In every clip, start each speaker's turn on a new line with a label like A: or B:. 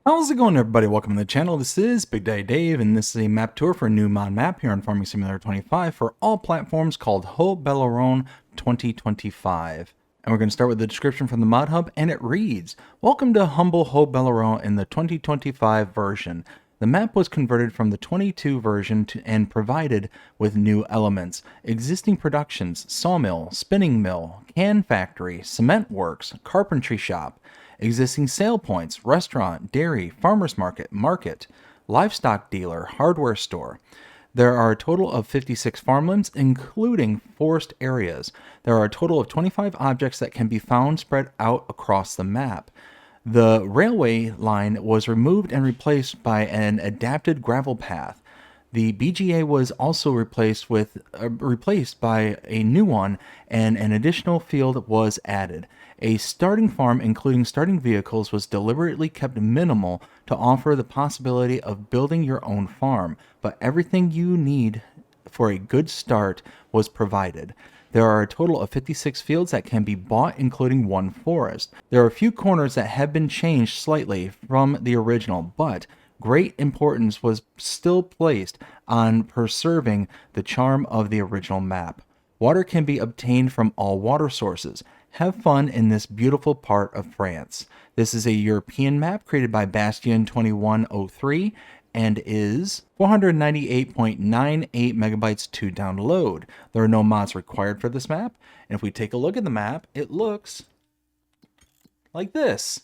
A: How's it going, everybody? Welcome to the channel. This is Big Daddy Dave, and this is a map tour for a new mod map here on Farming Simulator 25 for all platforms called Haut Beyleron 2025. And we're going to start with the description from the mod hub, and it reads, "Welcome to humble Haut Beyleron in the 2025 version. The map was converted from the 22 version and provided with new elements. Existing productions, sawmill, spinning mill, can factory, cement works, carpentry shop. Existing sale points, restaurant, dairy, farmer's market, livestock dealer, hardware store. There are a total of 56 farmlands, including forest areas. There are a total of 25 objects that can be found spread out across the map. The railway line was removed and replaced by an adapted gravel path. The BGA was also replaced by a new one, and an additional field was added. A starting farm, including starting vehicles, was deliberately kept minimal to offer the possibility of building your own farm, but everything you need for a good start was provided. There are a total of 56 fields that can be bought, including one forest. There are a few corners that have been changed slightly from the original, but great importance was still placed on preserving the charm of the original map. Water can be obtained from all water sources. Have fun in this beautiful part of France. This is a European map created by Bastion 2103 and is 498.98 megabytes to download. There are no mods required for this map. And if we take a look at the map, it looks like this.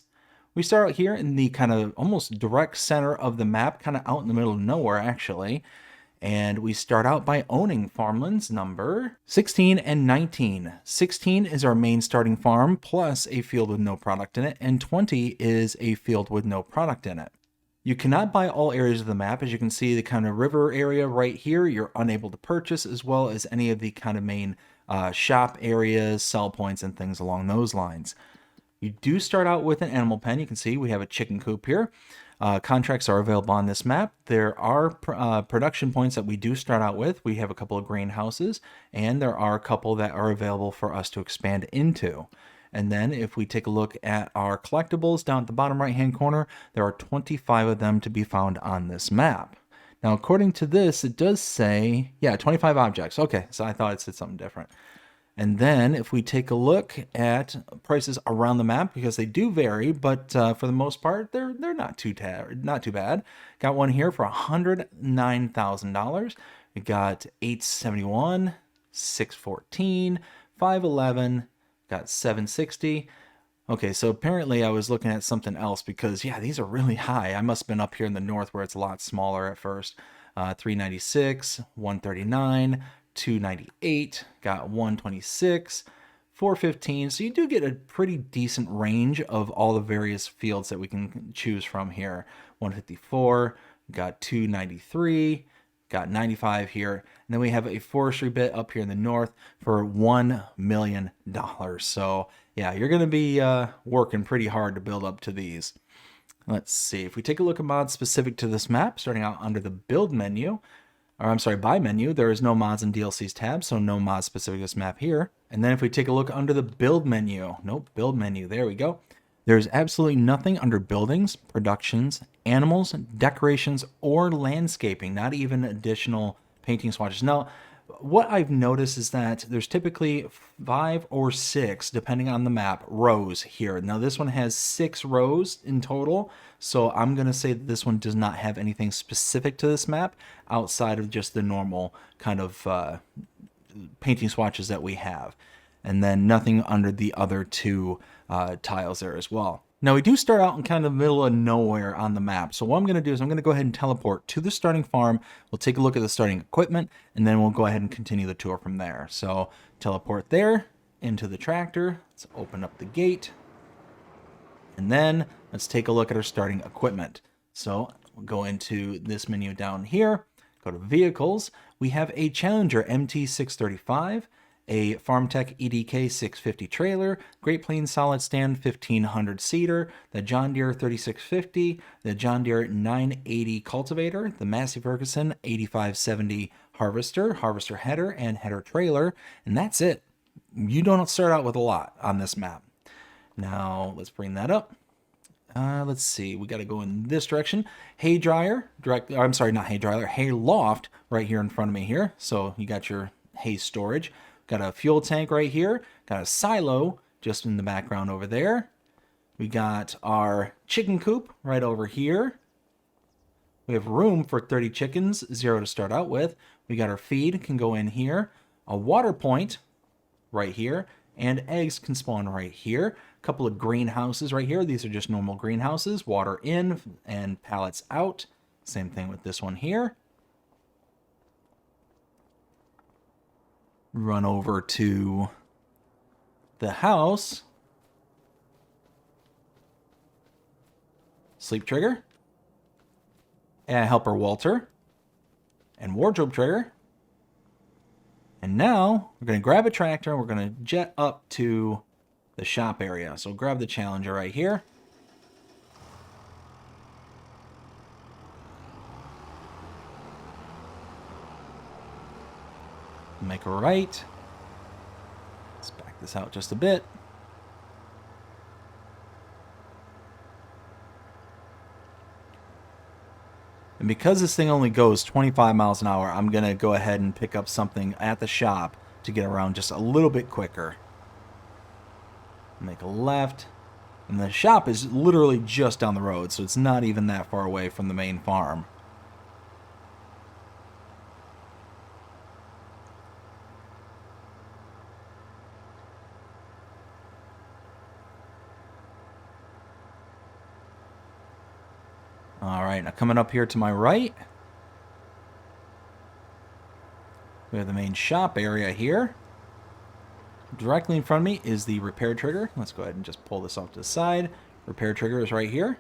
A: We start out here in the kind of almost direct center of the map, kind of out in the middle of nowhere, actually. And we start out by owning farmlands number 16 and 19. 16 is our main starting farm, plus a field with no product in it, and 20 is a field with no product in it. You cannot buy all areas of the map. As you can see, the kind of river area right here, you're unable to purchase, as well as any of the kind of main shop areas, sell points, and things along those lines. You do start out with an animal pen. You can see we have a chicken coop here. Contracts are available on this map. There are production points that we do start out with. We have a couple of greenhouses, and there are a couple that are available for us to expand into. And then if we take a look at our collectibles down at the bottom right-hand corner, there are 25 of them to be found on this map. Now, according to this, it does say, yeah, 25 objects. Okay, so I thought it said something different. And then if we take a look at prices around the map, because they do vary, but for the most part, they're not too bad. Got one here for $109,000. We got 871, 614, 511, got 760. Okay, so apparently I was looking at something else because, yeah, these are really high. I must have been up here in the north where it's a lot smaller at first. 396, 139, 298, got 126, 415. So you do get a pretty decent range of all the various fields that we can choose from here. 154, got 293, got 95 here. And then we have a forestry bit up here in the north for $1 million. So yeah, you're going to be working pretty hard to build up to these. Let's see. If we take a look at mods specific to this map, starting out under the build menu, or I'm sorry, buy menu, there is no mods and DLCs tab, so no mods specific to this map here. And then if we take a look under the build menu, build menu, there we go. There's absolutely nothing under buildings, productions, animals, decorations, or landscaping, not even additional painting swatches. Now, what I've noticed is that there's typically 5 or 6, depending on the map, rows here. Now this one has 6 rows in total, so I'm going to say that this one does not have anything specific to this map outside of just the normal kind of painting swatches that we have. And then nothing under the other 2 tiles there as well. Now we do start out in kind of the middle of nowhere on the map. So what I'm going to do is I'm going to go ahead and teleport to the starting farm. We'll take a look at the starting equipment, and then we'll go ahead and continue the tour from there. So teleport there into the tractor. Let's open up the gate. And then let's take a look at our starting equipment. So we'll go into this menu down here, go to vehicles. We have a Challenger MT635, a FarmTech EDK 650 trailer, Great Plains Solid Stand 1500 seater, the John Deere 3650, the John Deere 980 cultivator, the Massey Ferguson 8570 harvester header, and header trailer, and that's it. You don't start out with a lot on this map. Now let's bring that up. Let's see. We got to go in this direction. Hay dryer, I'm sorry, not hay dryer. Hay loft right here in front of me here. So you got your hay storage. Got a fuel tank right here. Got a silo just in the background over there. We got our chicken coop right over here. We have room for 30 chickens, 0 to start out with. We got our feed, can go in here. A water point right here. And eggs can spawn right here. A couple of greenhouses right here. These are just normal greenhouses. Water in and pallets out. Same thing with this one here. Run over to the house. Sleep trigger. And helper Walter. And wardrobe trigger. And now we're going to grab a tractor and we're going to jet up to the shop area. So grab the Challenger right here. Make a right. Let's back this out just a bit. And because this thing only goes 25 miles an hour, I'm going to go ahead and pick up something at the shop to get around just a little bit quicker. Make a left. And the shop is literally just down the road, so it's not even that far away from the main farm. All right, now coming up here to my right, we have the main shop area here. Directly in front of me is the repair trigger. Let's go ahead and just pull this off to the side. Repair trigger is right here.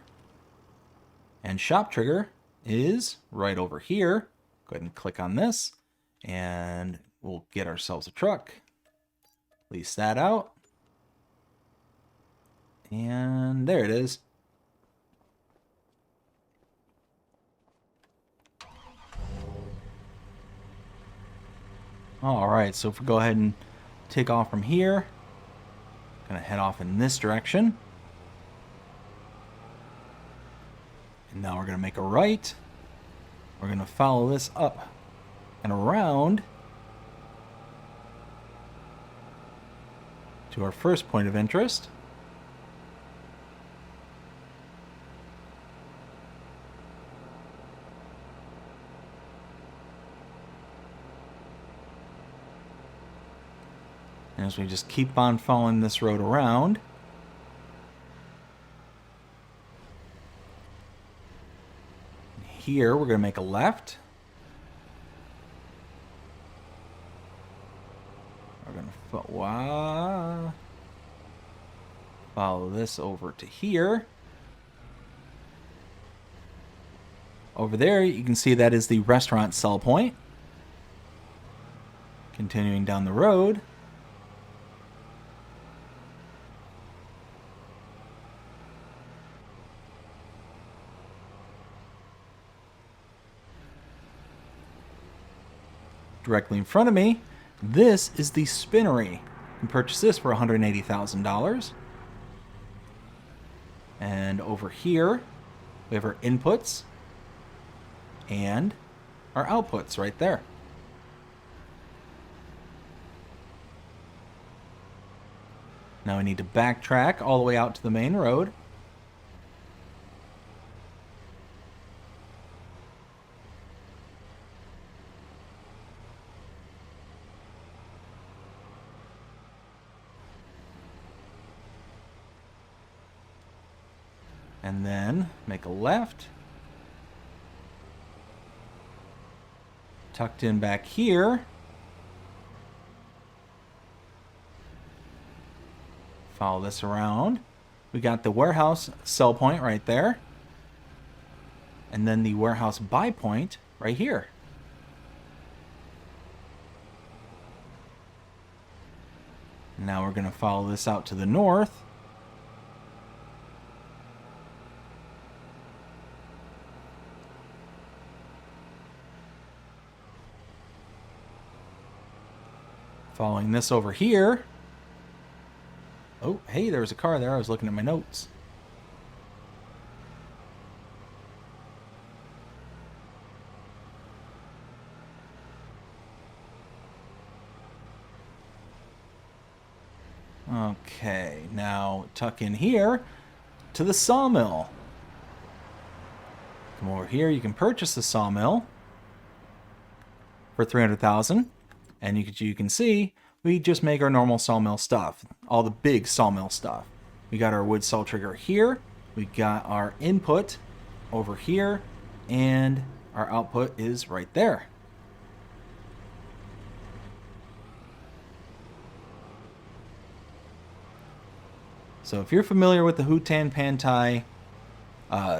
A: And shop trigger is right over here. Go ahead and click on this, and we'll get ourselves a truck. Lease that out. And there it is. Alright, so if we go ahead and take off from here, gonna head off in this direction. And now we're gonna make a right. We're gonna follow this up and around to our first point of interest. And as we just keep on following this road around, here we're going to make a left. We're going to follow this over to here. Over there, you can see that is the restaurant sell point. Continuing down the road. Directly in front of me, this is the spinnery. You can purchase this for $180,000. And over here, we have our inputs and our outputs right there. Now we need to backtrack all the way out to the main road. And then make a left. Tucked in back here. Follow this around. We got the warehouse sell point right there. And then the warehouse buy point right here. Now we're going to follow this out to the north. Following this over here. Oh, hey, there was a car there. I was looking at my notes. Okay, now tuck in here to the sawmill. Come over here, you can purchase the sawmill for 300,000, and you can see we just make our normal sawmill stuff, all the big sawmill stuff. We got our wood saw trigger here, we got our input over here, and our output is right there. So if you're familiar with the Hutan Pantai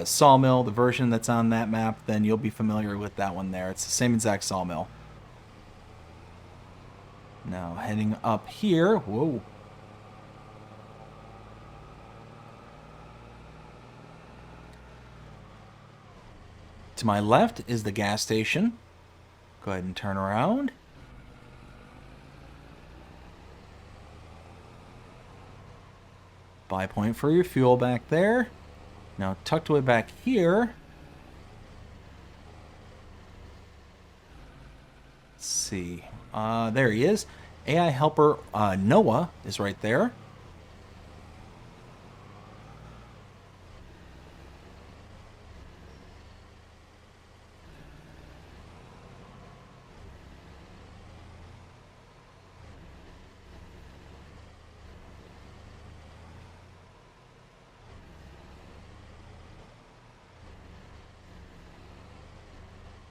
A: sawmill, the version that's on that map, then you'll be familiar with that one there. It's the same exact sawmill. Now heading up here, whoa. To my left is the gas station. Go ahead and turn around. Buy point for your fuel back there. Now tucked away back here. Let's see. There he is. AI helper Noah is right there.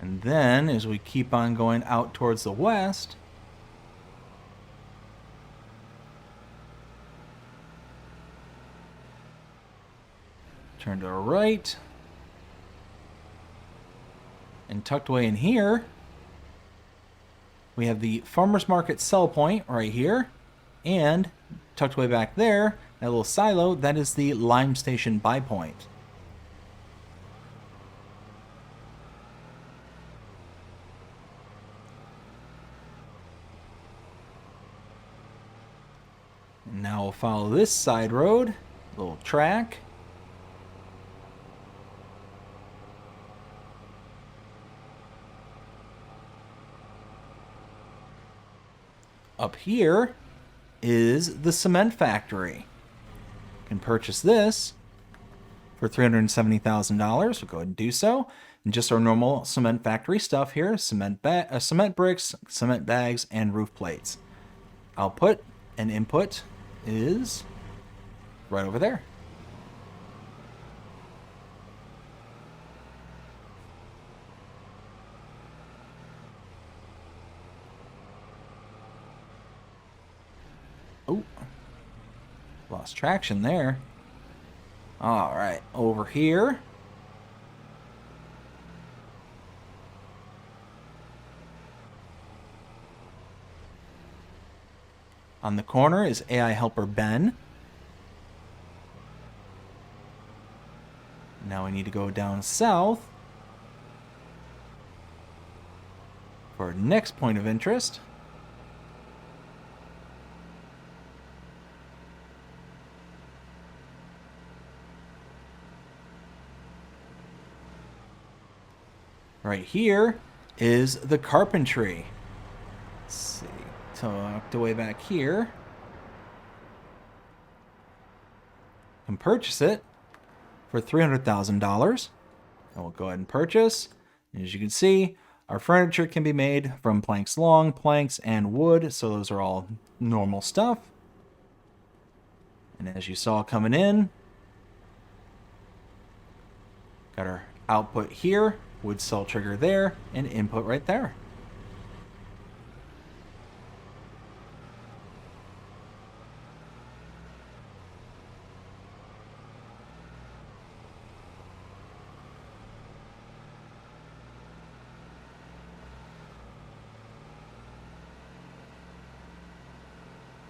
A: And then, as we keep on going out towards the west, turn to the right, and tucked away in here, we have the farmer's market sell point right here, and tucked away back there, that little silo, that is the lime station buy point. Now we'll follow this side road, little track. Up here is the cement factory. You can purchase this for $370,000. We'll go ahead and do so. And just our normal cement factory stuff here, cement bricks, cement bags, and roof plates. Output and input is right over there. Oh, lost traction there. All right, over here. On the corner is AI helper Ben. Now we need to go down south for our next point of interest. Right here is the carpentry. Let's see. Tucked away back here. Can purchase it for $300,000. And we'll go ahead and purchase. And as you can see, our furniture can be made from planks long, planks, and wood. So those are all normal stuff. And as you saw coming in, got our output here, wood cell trigger there, and input right there.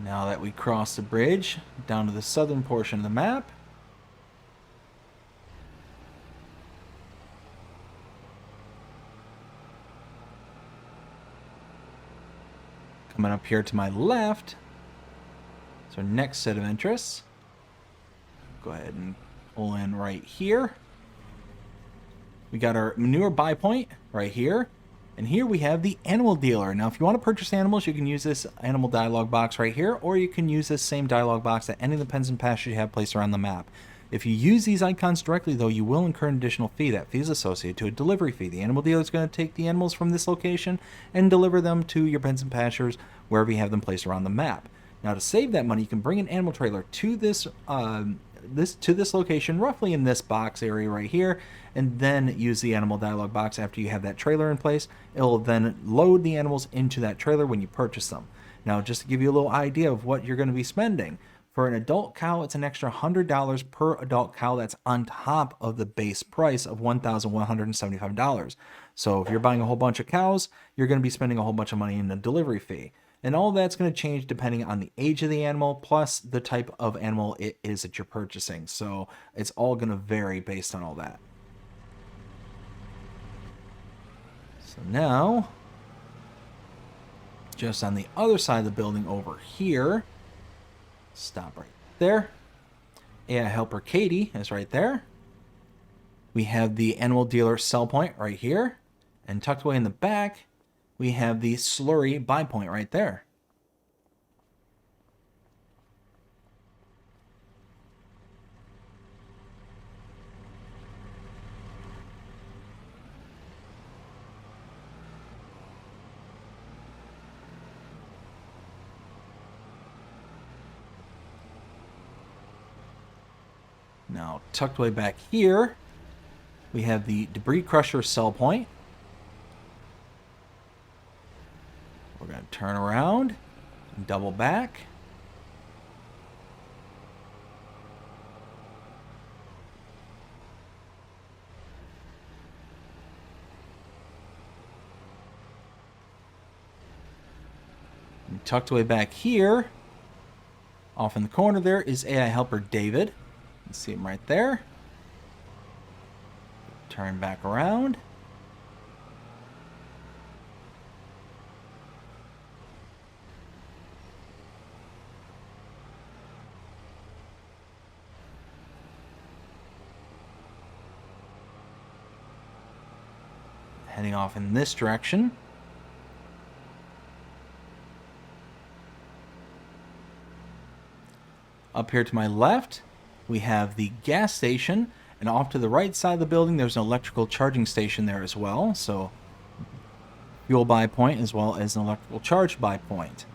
A: Now that we cross the bridge down to the southern portion of the map, coming up here to my left, it's our next set of interests. Go ahead and pull in right here. We got our manure buy point right here, And here we have the animal dealer. Now, if you want to purchase animals, you can use this animal dialog box right here, or you can use this same dialog box at any of the pens and pastures you have placed around the map. If you use these icons directly, though, you will incur an additional fee. That fee is associated to a delivery fee. The animal dealer is going to take the animals from this location and deliver them to your pens and pastures wherever you have them placed around the map. Now, to save that money, you can bring an animal trailer to this location, roughly in this box area right here, and then use the animal dialog box after you have that trailer in place. It will then load the animals into that trailer when you purchase them. Now, just to give you a little idea of what you're going to be spending, for an adult cow, it's an extra $100 per adult cow. That's on top of the base price of $1,175. So if you're buying a whole bunch of cows, you're going to be spending a whole bunch of money in the delivery fee. And all that's going to change depending on the age of the animal, plus the type of animal it is that you're purchasing. So it's all going to vary based on all that. So now, just on the other side of the building over here, stop right there. AI helper Katie is right there. We have the animal dealer sell point right here. And tucked away in the back, we have the slurry buy point right there. Now, tucked away back here, we have the debris crusher sell point. We're going to turn around and double back. And tucked away back here, off in the corner there, is AI helper David. You see him right there. Turn back around. Heading off in this direction. Up here to my left, we have the gas station, and off to the right side of the building, there's an electrical charging station there as well. So, fuel buy point as well as an electrical charge buy point.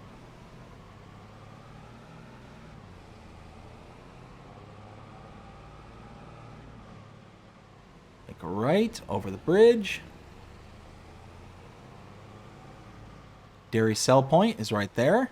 A: Take a right over the bridge. Dairy sell point is right there.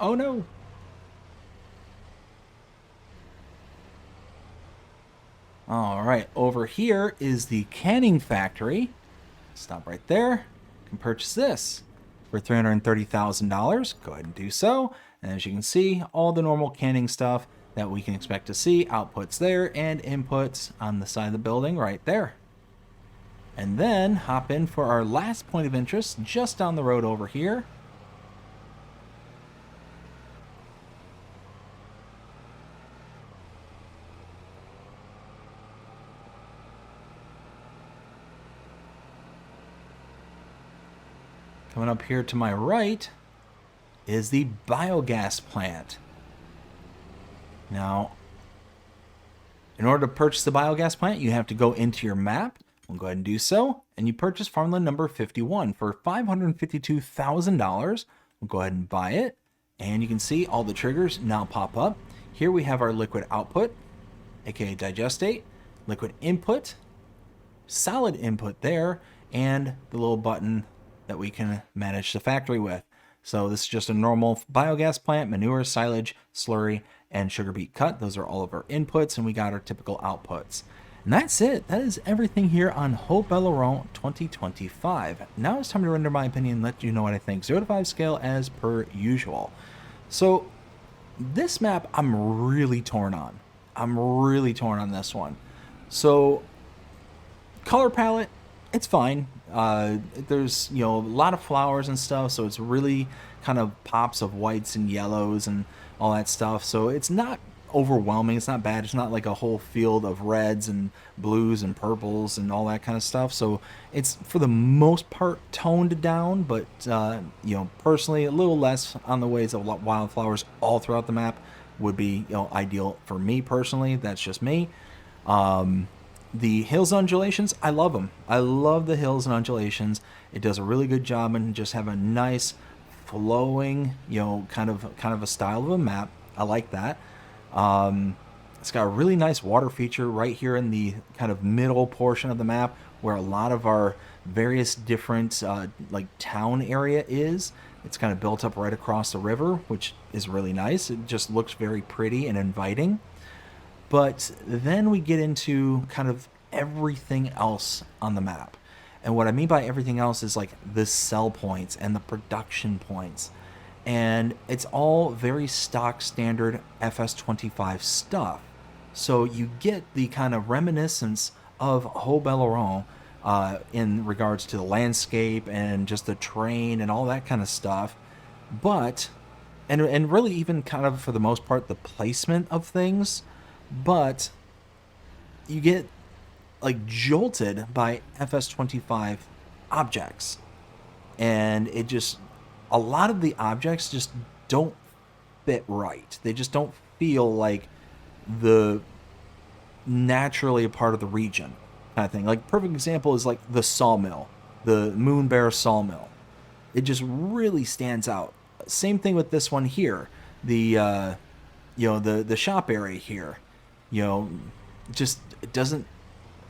A: Oh no! Alright, over here is the canning factory. Stop right there. You can purchase this for $330,000. Go ahead and do so. And as you can see, all the normal canning stuff that we can expect to see. Outputs there and inputs on the side of the building right there. And then hop in for our last point of interest just down the road over here. Coming up here to my right is the biogas plant. Now, in order to purchase the biogas plant, you have to go into your map. We'll go ahead and do so. And you purchase farmland number 51 for $552,000. We'll go ahead and buy it. And you can see all the triggers now pop up. Here we have our liquid output, aka digestate, liquid input, solid input there, and the little button that we can manage the factory with. So this is just a normal biogas plant, manure, silage, slurry, and sugar beet cut. Those are all of our inputs, and we got our typical outputs. And that's it. That is everything here on Haut Beyleron 2025. Now it's time to render my opinion and let you know what I think. 0 to 5 scale as per usual. So this map I'm really torn on. I'm really torn on this one. So Color palette, it's fine. There's, you know, a lot of flowers and stuff, so it's really kind of pops of whites and yellows and all that stuff. So it's not overwhelming. It's not bad. It's not like a whole field of reds and blues and purples and all that kind of stuff. So it's for the most part toned down, but you know, personally, a little less on the ways of wildflowers all throughout the map would be, you know, ideal for me personally. That's just me. The hills and undulations, I love them. I love the hills and undulations. It does a really good job and just have a nice flowing, you know, kind of a style of a map. I like that. It's got a really nice water feature right here in the kind of middle portion of the map where a lot of our various different like town area is. It's kind of built up right across the river, which is really nice. It just looks very pretty and inviting. But then we get into kind of everything else on the map. And what I mean by everything else is like the sell points and the production points. And it's all very stock standard FS25 stuff. So you get the kind of reminiscence of Haut Beyleron in regards to the landscape and just the terrain and all that kind of stuff. But, and really even kind of for the most part, the placement of things. But you get like jolted by FS25 objects. And it just, a lot of the objects just don't fit right. They just don't feel like the naturally a part of the region kind of thing. Like perfect example is like the sawmill, the Moon Bear sawmill. It just really stands out. Same thing with this one here. The you know, the shop area here, you know, just it doesn't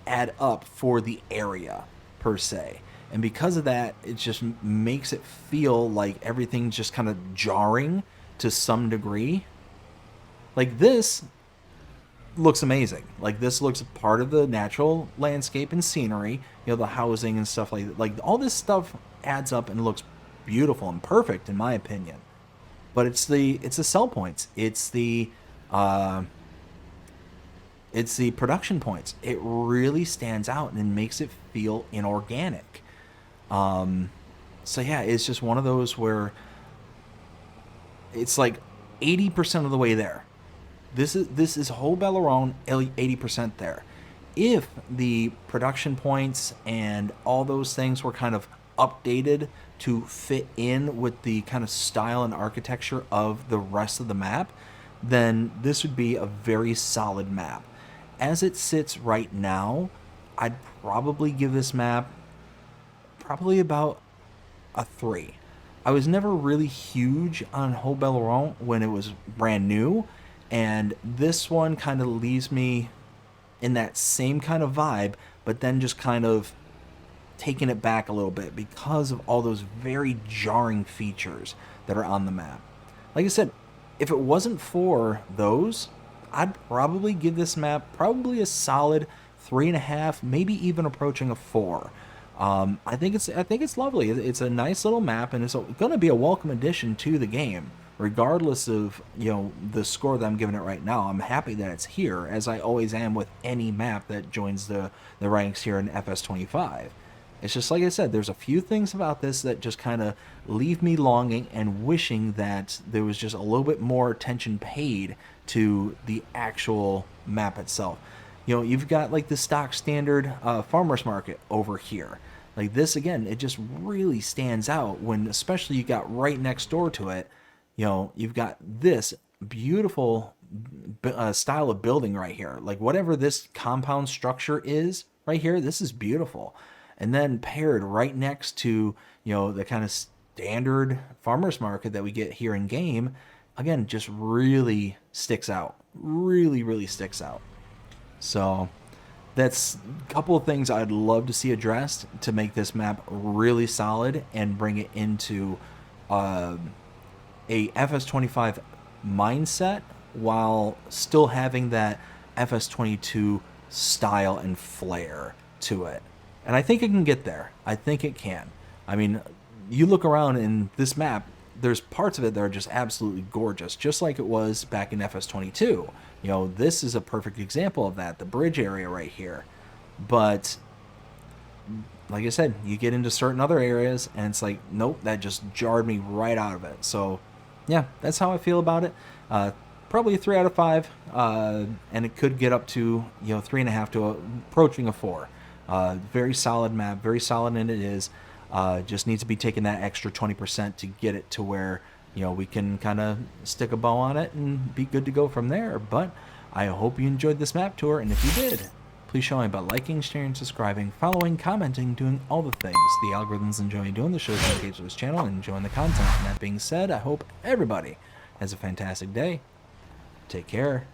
A: add up for the area per se. And because of that, it just makes it feel like everything's just kind of jarring to some degree. Like this looks amazing. Like this looks part of the natural landscape and scenery, you know, the housing and stuff like that. Like all this stuff adds up and looks beautiful and perfect in my opinion. But it's the sell points. It's the production points. It really stands out and makes it feel inorganic. So yeah, it's just one of those where it's like 80% of the way there. This is Haut Beyleron 80% there. If the production points and all those things were kind of updated to fit in with the kind of style and architecture of the rest of the map, then this would be a very solid map. As it sits right now, I'd probably give this map probably about a 3. I was never really huge on Haut Beyleron when it was brand new, and this one kind of leaves me in that same kind of vibe, but then just kind of taking it back a little bit because of all those very jarring features that are on the map. Like I said, if it wasn't for those, I'd probably give this map probably a solid 3.5, maybe even approaching a 4. I think it's lovely. It's a nice little map, and it's going to be a welcome addition to the game, regardless of, you know, the score that I'm giving it right now. I'm happy that it's here, as I always am with any map that joins the ranks here in FS25. It's just like I said, there's a few things about this that just kind of leave me longing and wishing that there was just a little bit more attention paid to the actual map itself. You know, you've got like the stock standard farmer's market over here. Like this, again, it just really stands out when, especially you got right next door to it, you know, you've got this beautiful style of building right here. Like whatever this compound structure is right here, this is beautiful. And then paired right next to, you know, the kind of standard farmer's market that we get here in game, again, just really sticks out. Really, really sticks out. So that's a couple of things I'd love to see addressed to make this map really solid and bring it into a FS25 mindset while still having that FS22 style and flair to it. And I think it can get there. I think it can. I mean, you look around in this map, there's parts of it that are just absolutely gorgeous, just like it was back in FS22. You know, this is a perfect example of that, the bridge area right here. But like I said, you get into certain other areas and it's like, nope, that just jarred me right out of it. So yeah, that's how I feel about it. Probably a 3 out of 5, and it could get up to 3.5 to approaching a 4. Very solid map, very solid, and it is. Just needs to be taking that extra 20% to get it to where we can kind of stick a bow on it and be good to go from there. But I hope you enjoyed this map tour, and if you did, please show me by liking, sharing, subscribing, following, commenting, doing all the things. The algorithms enjoy doing the shows, engage with this channel, and enjoying the content. And that being said, I hope everybody has a fantastic day. Take care.